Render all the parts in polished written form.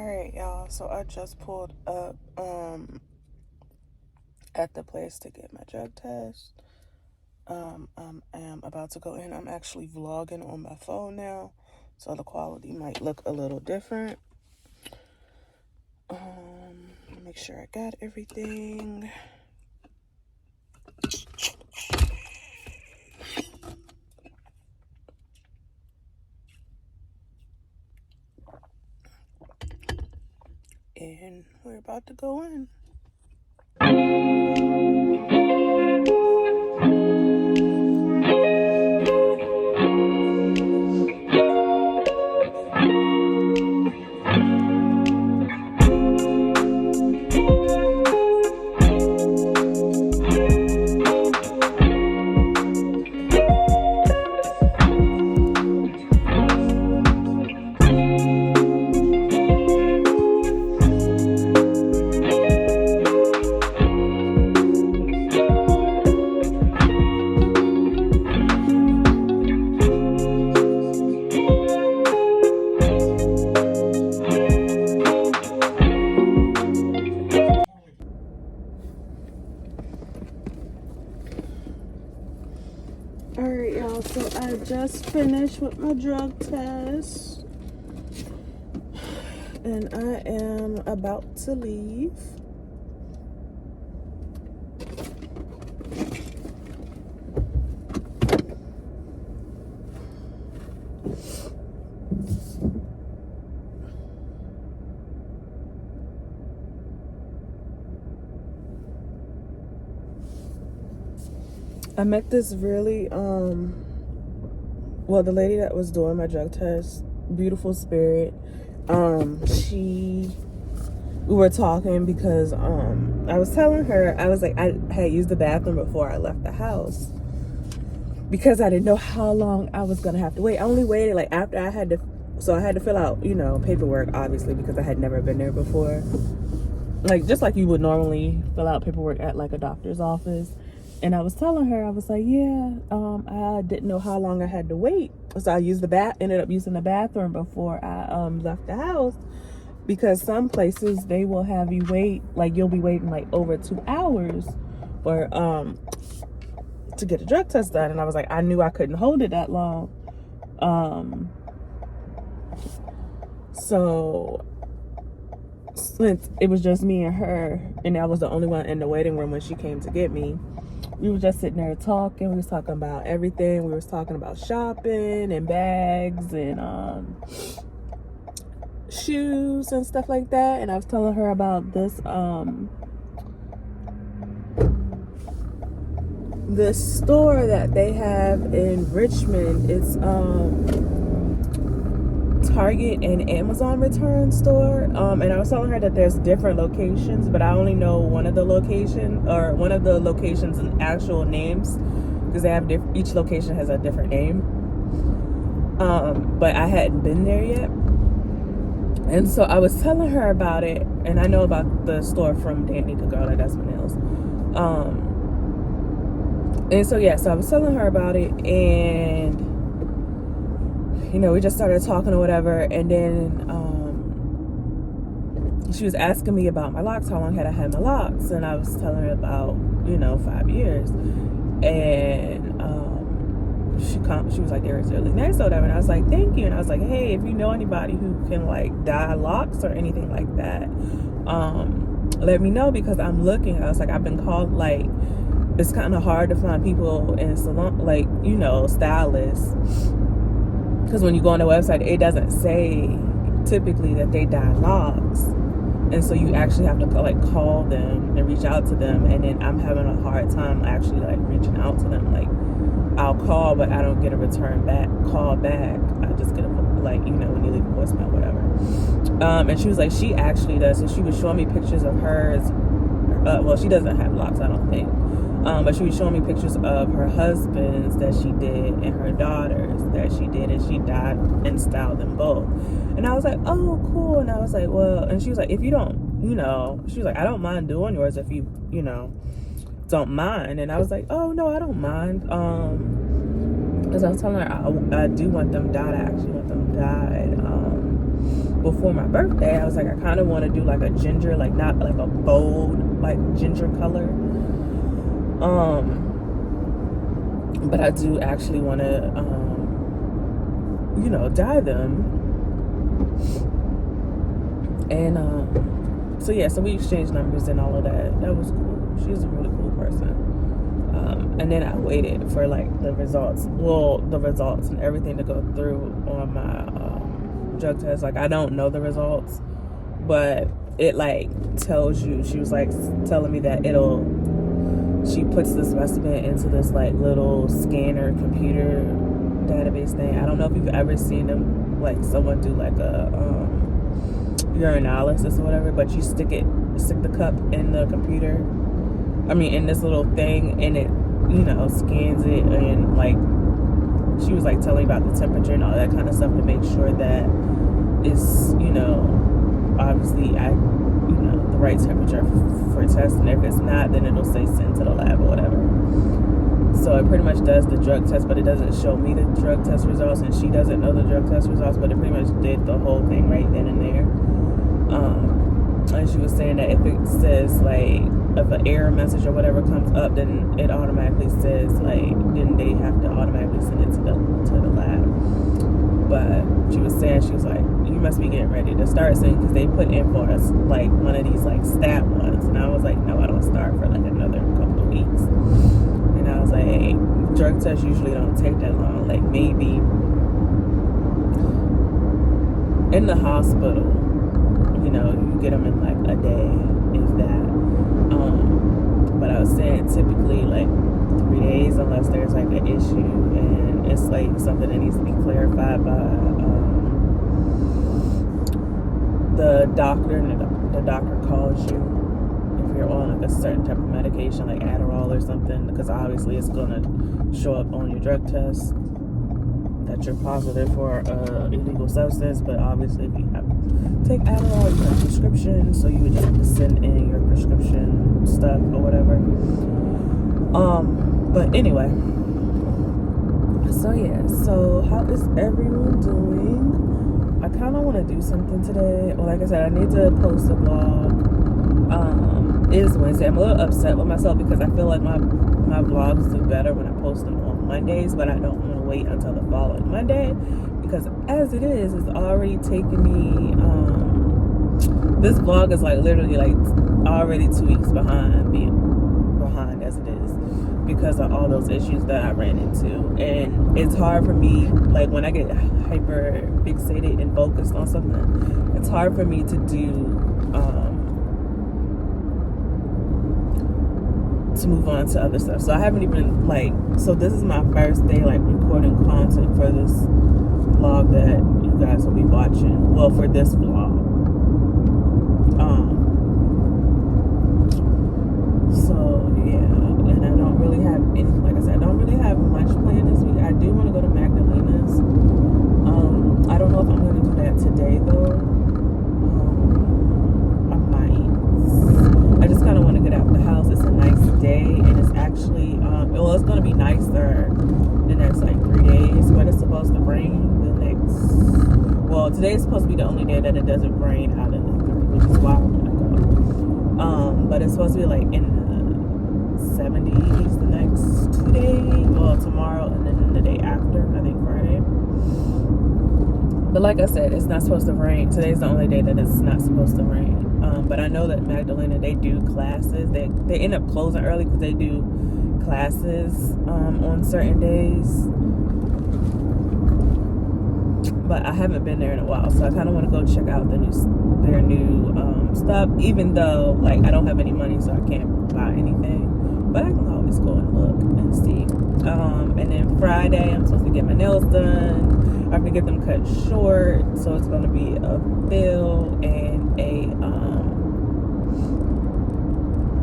Alright, y'all, so I just pulled up at the place to get my drug test. I am about to go in. I'm actually vlogging on my phone now, so the quality might look a little different. Make sure I got everything. And we're about to go in. Alright, y'all, so I just finished with my drug test, and I am about to leave. I met this really, well, the lady that was doing my drug test, beautiful spirit. We were talking because, I was telling her, I was like, I had used the bathroom before I left the house because I didn't know how long I was going to have to wait. I only waited like after I had to fill out, paperwork, obviously, because I had never been there before. Like, just like you would normally fill out paperwork at like a doctor's office. And I was telling her, I was like, yeah, I didn't know how long I had to wait. So I ended up using the bathroom before I left the house, because some places they will have you wait, like you'll be waiting like over 2 hours for to get a drug test done. And I was like, I knew I couldn't hold it that long. So since it was just me and her, and I was the only one in the waiting room when she came to get me, we were just sitting there talking. We was talking about everything. We was talking about shopping and bags and shoes and stuff like that. And I was telling her about this this store that they have in Richmond. It's Target and Amazon return store, and I was telling her that there's different locations, but I only know one of the locations and actual names, because they have each location has a different name. But I hadn't been there yet, and so I was telling her about it, and I know about the store from Danny Kagala, that's my nails. And so I was telling her about it, and we just started talking or whatever, and then she was asking me about my locks, how long had I had my locks, and I was telling her about 5 years, and she was like, they were really nice or whatever, and I was like, thank you, and I was like, hey, if you know anybody who can like dye locks or anything like that, let me know, because I'm looking. I was like, I've been called, like, it's kind of hard to find people in salon, like, stylists, because when you go on the website, it doesn't say typically that they dye locks. And so you actually have to call them and reach out to them. And then I'm having a hard time actually like reaching out to them. Like, I'll call, but I don't get a call back. I just get when you leave a voicemail, whatever. And she was like, she actually does. So she was showing me pictures of hers. Well, she doesn't have locks, I don't think. But she was showing me pictures of her husbands that she did and her daughters that she did, and she dyed and styled them both. And I was like, oh, cool. And I was like, well, and she was like, if you don't, she was like, I don't mind doing yours if you, don't mind. And I was like, oh, no, I don't mind. Because I was telling her I do want them dyed. I actually want them dyed. before my birthday, I was like, I kind of want to do like a ginger, like not like a bold, like ginger color. But I do actually want to, dye them. And, so yeah, so we exchanged numbers and all of that. That was cool. She's a really cool person. And then I waited for like the results and everything to go through on my drug test. Like, I don't know the results, but it like tells you. She was like telling me that she puts the specimen into this like little scanner computer database thing. I don't know if you've ever seen them, like someone do like a urinalysis or whatever, but you stick the cup in the computer, in this little thing, and it scans it, and like she was like telling about the temperature and all that kind of stuff to make sure that it's obviously at the right temperature for testing. If it's not, then it'll say send to the lab or whatever. So it pretty much does the drug test, but it doesn't show me the drug test results, and she doesn't know the drug test results, but it pretty much did the whole thing right then and there. And she was saying that if it says like, if an error message or whatever comes up, then it automatically says like, then they have to automatically send it to the lab. But she was like, you must be getting ready to start soon, because they put in for us like one of these like stat ones, and I was like, no, I don't start for like another couple of weeks. And I was like, hey, drug tests usually don't take that long. Like, maybe in the hospital, you get them in like a day, if that. But I was saying typically like 3 days, unless there's like an issue and it's like something that needs to be clarified by the doctor, and the doctor calls you if you're on like a certain type of medication, like Adderall or something, because obviously it's gonna show up on your drug test that you're positive for illegal substance. But obviously if you have to take Adderall, you have a prescription, so you would just have to send in your prescription stuff or whatever. But anyway, so yeah, so how is everyone doing? I kind of want to do something today. Well, like I said, I need to post a vlog. It is Wednesday. I'm a little upset with myself because I feel like my vlogs do better when I post them on Mondays, but I don't want to wait until the following Monday, because as it is, it's already taken me, this vlog is like literally like already 2 weeks behind, being behind as it is, because of all those issues that I ran into. And it's hard for me, like when I get hyper fixated and focused on something, it's hard for me to do, to move on to other stuff. So I haven't even so this is my first day like recording content for this vlog that you guys will be watching. Well, for this vlog. So yeah, and I don't really have anything, like I said, I don't really have much planned this week. I do want to go to Magdalena's. I don't know if I'm going to do that today though. I might. I just kind of want to get out of the house. It's a nice day, and it's actually it's going to be nicer the next like 3 days, but it's supposed to rain today's supposed to be the only day that it doesn't rain out of the 3, which is why I want to go. But it's supposed to be like in the 70s the next 2 days, well, tomorrow and then the day after, I think Friday. But like I said, it's not supposed to rain. Today's the only day that it's not supposed to rain. But I know that Magdalena, they do classes. They end up closing early because they do classes on certain days. But I haven't been there in a while, so I kind of want to go check out their new stuff. Even though like I don't have any money, so I can't buy anything. But I can always go and look and see. And then Friday, I'm supposed to get my nails done. I have to get them cut short, so it's going to be a fill and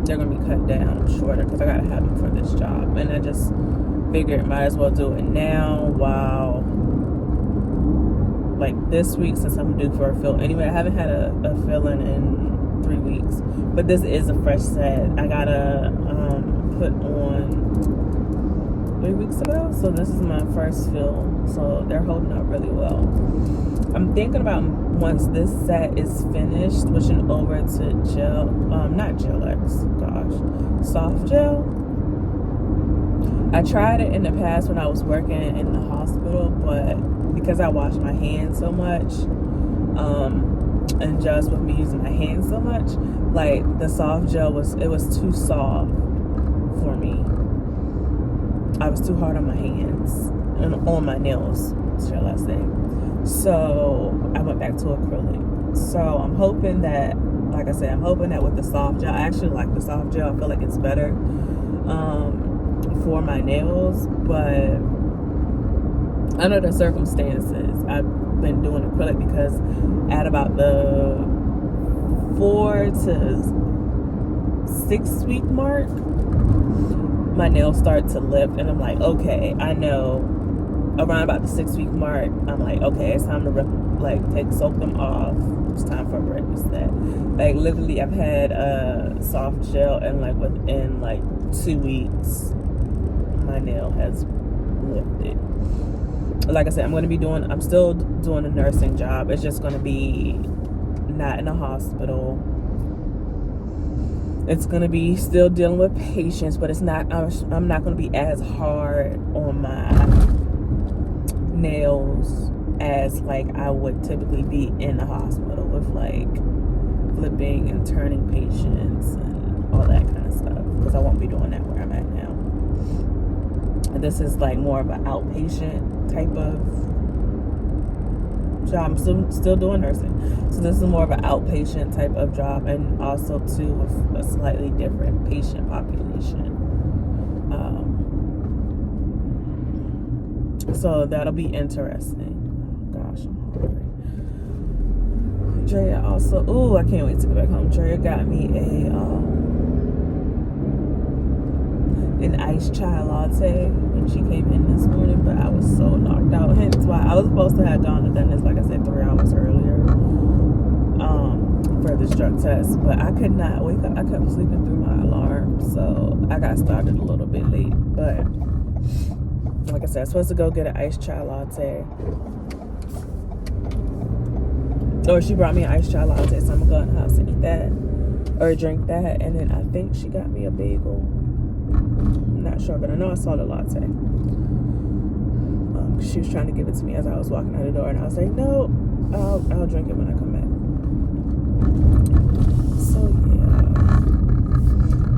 they're going to be cut down shorter because I got to have them for this job. And I just figured might as well do it now while, like this week, since I'm due for a fill. Anyway, I haven't had a fill-in 3 weeks, but this is a fresh set. I got to put on 3 weeks ago, so this is my first fill, so they're holding up really well. I'm thinking about once this set is finished, switching over to gel, not Gel X, gosh, soft gel. I tried it in the past when I was working in the hospital, but because I wash my hands so much, and just with me using my hands so much, like the soft gel was too soft for me. I was too hard on my hands and on my nails, shall I say. So I went back to acrylic. So I'm hoping that, like I said, with the soft gel, I actually like the soft gel. I feel like it's better for my nails, but under the circumstances, I've been doing acrylic because at about the 4 to 6 week mark, my nails start to lift, and I'm like, okay, I know. Around about the 6 week mark, I'm like, okay, it's time to soak them off. It's time for breakfast. That, like, literally, I've had soft gel, and like within like 2 weeks, my nail has lifted. Like I said, I'm still doing a nursing job. It's just going to be not in a hospital. It's going to be still dealing with patients, but I'm not going to be as hard on my nails as like I would typically be in the hospital with like flipping and turning patients and all that kind of stuff, because I won't be doing that where I'm at now. And this is like more of an outpatient type of job. I'm still doing nursing, so this is more of an outpatient type of job, and also too with a slightly different patient population. So that'll be interesting. Oh, gosh, I'm hungry. Drea also, I can't wait to go back home. Drea got me an iced chai latte when she came in this morning, but I was so knocked out. Hence why I was supposed to have gone and done this, like I said, 3 hours earlier for this drug test, but I could not wake up. I kept sleeping through my alarm, so I got started a little bit late. But like I said, I'm supposed to go get an iced chai latte. Or she brought me an iced chai latte, so I'm gonna go in the house and eat that or drink that, and then I think she got me a bagel. I'm not sure, but I know I saw the latte. She was trying to give it to me as I was walking out the door, and I was like, no, I'll drink it when I come back. So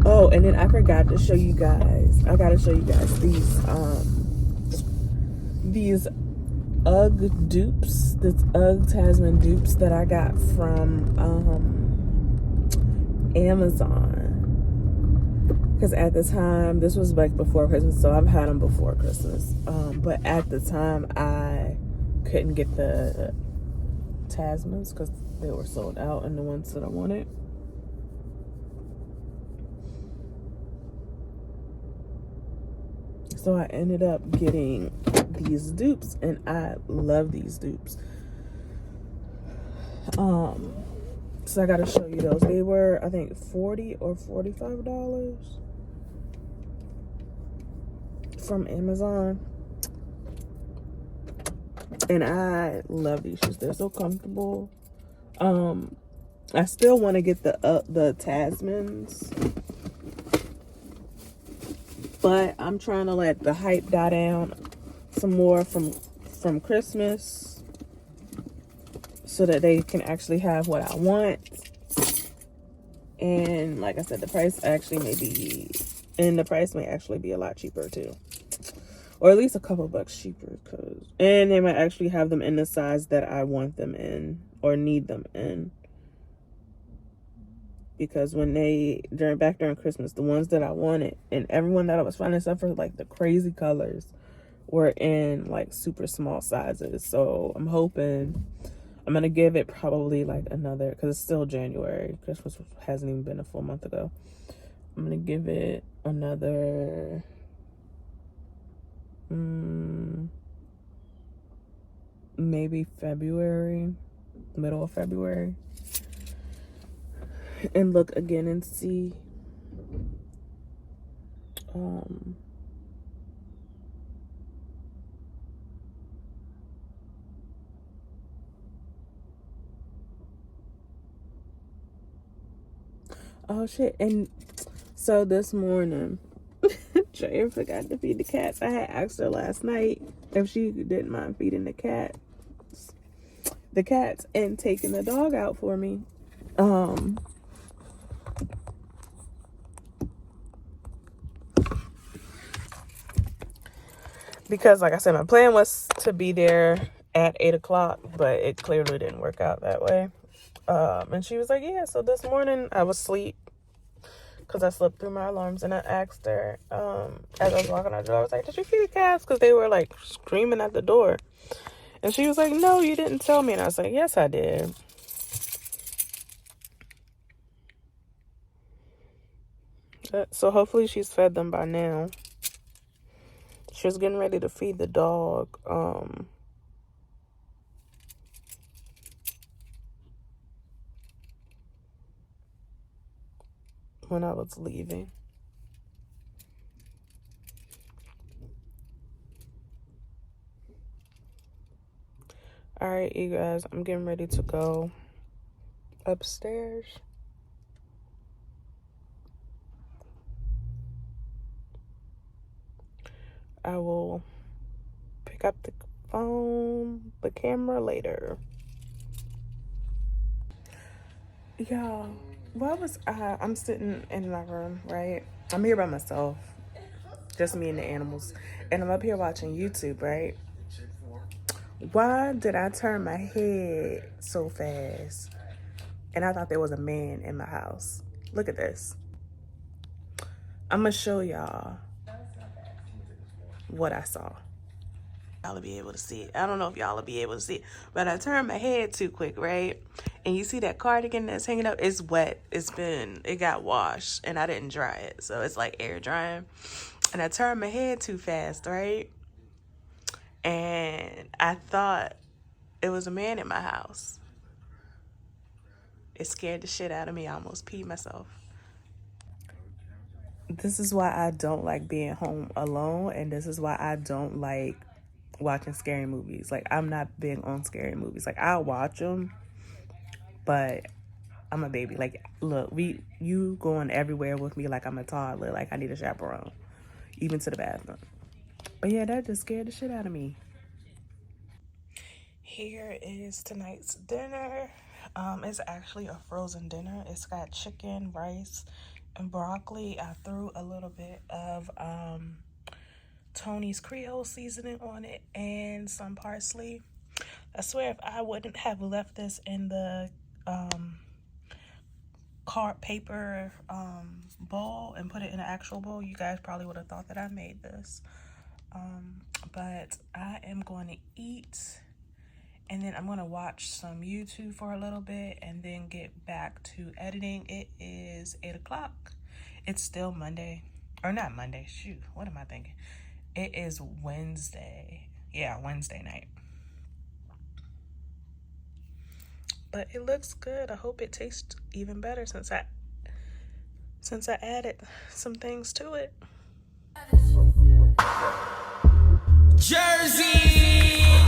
yeah. Oh, and then I forgot to show you guys. I gotta show you guys these UGG dupes, this UGG Tasman dupes that I got from Amazon. Because at the time, this was like before Christmas, so I've had them before Christmas. But at the time, I couldn't get the Tasmans because they were sold out, and the ones that I wanted. So I ended up getting these dupes, and I love these dupes. So I gotta show you those. They were, I think, $40 or $45 from Amazon. And I love these shoes. They're so comfortable. I still want to get the Tasmans, but I'm trying to let the hype die down some more from Christmas, so that they can actually have what I want. And like I said, the price may actually be a lot cheaper too, or at least a couple bucks cheaper, and they might actually have them in the size that I want them in or need them in. Because when during Christmas, the ones that I wanted and everyone that I was finding stuff for, like the crazy colors, were in like super small sizes. So I'm hoping I'm gonna give it probably like another, because it's still January. Christmas hasn't even been a full month ago. I'm gonna give it another maybe February, middle of February, and look again and see Oh shit. And so this morning, Jay forgot to feed the cats. I had asked her last night if she didn't mind feeding the cats and taking the dog out for me. Because like I said, my plan was to be there at 8 o'clock, but it clearly didn't work out that way. And she was like, yeah, so this morning I was asleep because I slept through my alarms, and I asked her, as I was walking out the door, I was like, did you feed the cats? Because they were like screaming at the door. And she was like, no, you didn't tell me. And I was like, yes, I did. So hopefully she's fed them by now. She was getting ready to feed the dog. When I was leaving. All right, you guys, I'm getting ready to go upstairs. I will pick up the camera later. Y'all, I'm sitting in my room, right? I'm here by myself, just me and the animals, and I'm up here watching YouTube, right? Why did I turn my head so fast? And I thought there was a man in my house. Look at this. I'm gonna show y'all what I saw. Y'all will be able to see it. I don't know if y'all will be able to see it, but I turned my head too quick, right? And you see that cardigan that's hanging up? It's wet. It got washed, and I didn't dry it, so it's like air drying. And I turned my head too fast, right? And I thought it was a man in my house. It scared the shit out of me. I almost peed myself. This is why I don't like being home alone, and this is why I don't like watching scary movies. Like, I'm not big on scary movies. Like, I'll watch them, but I'm a baby. Like, look, you going everywhere with me like I'm a toddler. Like, I need a chaperone, even to the bathroom. But yeah, that just scared the shit out of me. Here is tonight's dinner. It's actually a frozen dinner. It's got chicken, rice, and broccoli. I threw a little bit of Tony's Creole seasoning on it and some parsley. I swear if I wouldn't have left this in the card paper bowl and put it in an actual bowl, you guys probably would have thought that I made this. But I am going to eat, and then I'm going to watch some YouTube for a little bit and then get back to editing. It is 8 o'clock. It's still Monday. Or not Monday. Shoot, what am I thinking? It is Wednesday. Yeah, Wednesday night. But it looks good. I hope it tastes even better since I added some things to it. Jersey!